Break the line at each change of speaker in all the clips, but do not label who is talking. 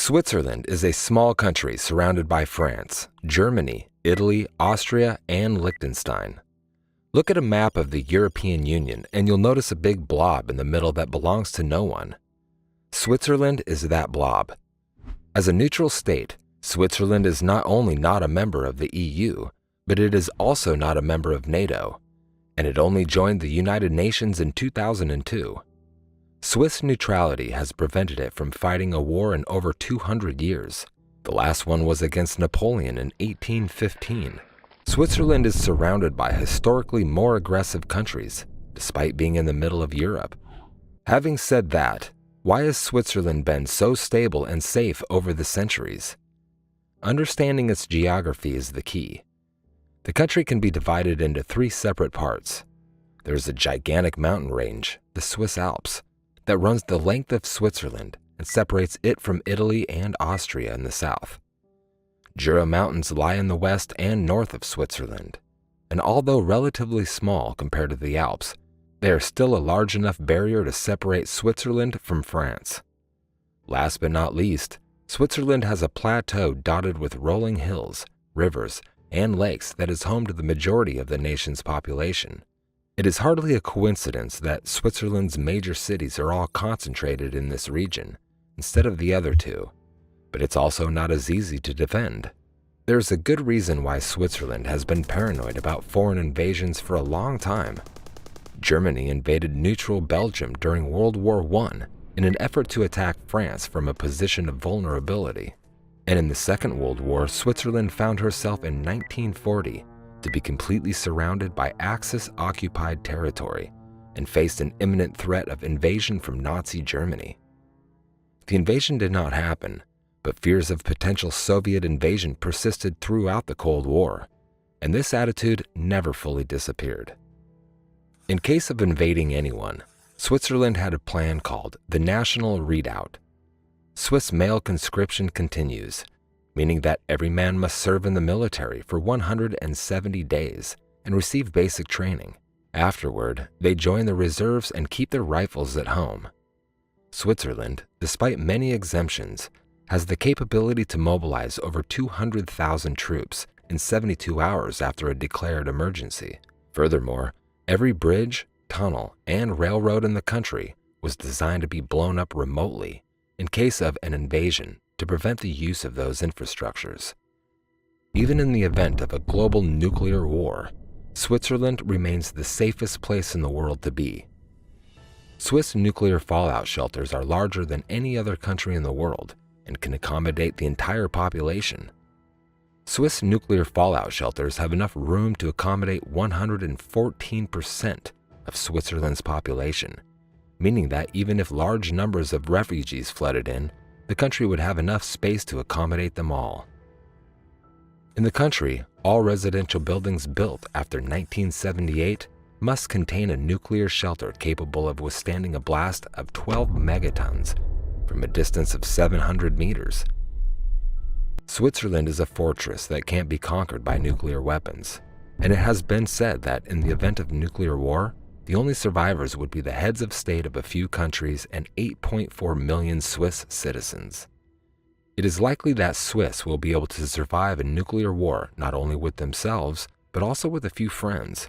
Switzerland is a small country surrounded by France, Germany, Italy, Austria, and Liechtenstein. Look at a map of the European Union and you'll notice a big blob in the middle that belongs to no one. Switzerland is that blob. As a neutral state, Switzerland is not only not a member of the EU, but it is also not a member of NATO, and it only joined the United Nations in 2002. Swiss neutrality has prevented it from fighting a war in over 200 years. The last one was against Napoleon in 1815. Switzerland is surrounded by historically more aggressive countries, despite being in the middle of Europe. Having said that, why has Switzerland been so stable and safe over the centuries? Understanding its geography is the key. The country can be divided into 3 separate parts. There is a gigantic mountain range, the Swiss Alps, that runs the length of Switzerland and separates it from Italy and Austria in the south. JURA mountains lie in the west and north of Switzerland, and although relatively small compared to the Alps, they are still a large enough barrier to separate Switzerland from France. Last but not least, Switzerland has a plateau dotted with rolling hills, rivers, and lakes that is home to the majority of the nation's population. It is hardly a coincidence that Switzerland's major cities are all concentrated in this region, instead of the other 2, but it's also not as easy to defend. There's a good reason why Switzerland has been paranoid about foreign invasions for a long time. Germany invaded neutral Belgium during World War I in an effort to attack France from a position of vulnerability. And in the Second World War, Switzerland found herself in 1940 to be completely surrounded by Axis-occupied territory and faced an imminent threat of invasion from Nazi Germany. The invasion did not happen, but fears of potential Soviet invasion persisted throughout the Cold War, and this attitude never fully disappeared. In case of invading anyone, Switzerland had a plan called the National Redoubt. Swiss male conscription continues, meaning that every man must serve in the military for 170 days and receive basic training. Afterward, they join the reserves and keep their rifles at home. Switzerland, despite many exemptions, has the capability to mobilize over 200,000 troops in 72 hours after a declared emergency. Furthermore, every bridge, tunnel, and railroad in the country was designed to be blown up remotely in case of an invasion to prevent the use of those infrastructures. Even in the event of a global nuclear war, Switzerland remains the safest place in the world to be. Swiss nuclear fallout shelters are larger than any other country in the world and can accommodate the entire population. Swiss nuclear fallout shelters have enough room to accommodate 114% of Switzerland's population, meaning that even if large numbers of refugees flooded in, the country would have enough space to accommodate them all. In the country, all residential buildings built after 1978 must contain a nuclear shelter capable of withstanding a blast of 12 megatons from a distance of 700 meters. Switzerland is a fortress that can't be conquered by nuclear weapons, and it has been said that in the event of nuclear war, the only survivors would be the heads of state of a few countries and 8.4 million Swiss citizens. It is likely that Swiss will be able to survive a nuclear war not only with themselves, but also with a few friends.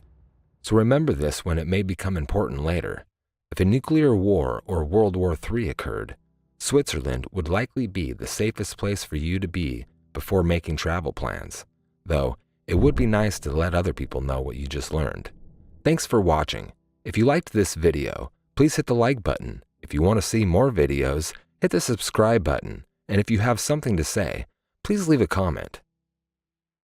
So remember this when it may become important later. If a nuclear war or World War III occurred, Switzerland would likely be the safest place for you to be before making travel plans, though it would be nice to let other people know what you just learned. Thanks for watching. If you liked this video, please hit the like button. If you want to see more videos, hit the subscribe button. And if you have something to say, please leave a comment.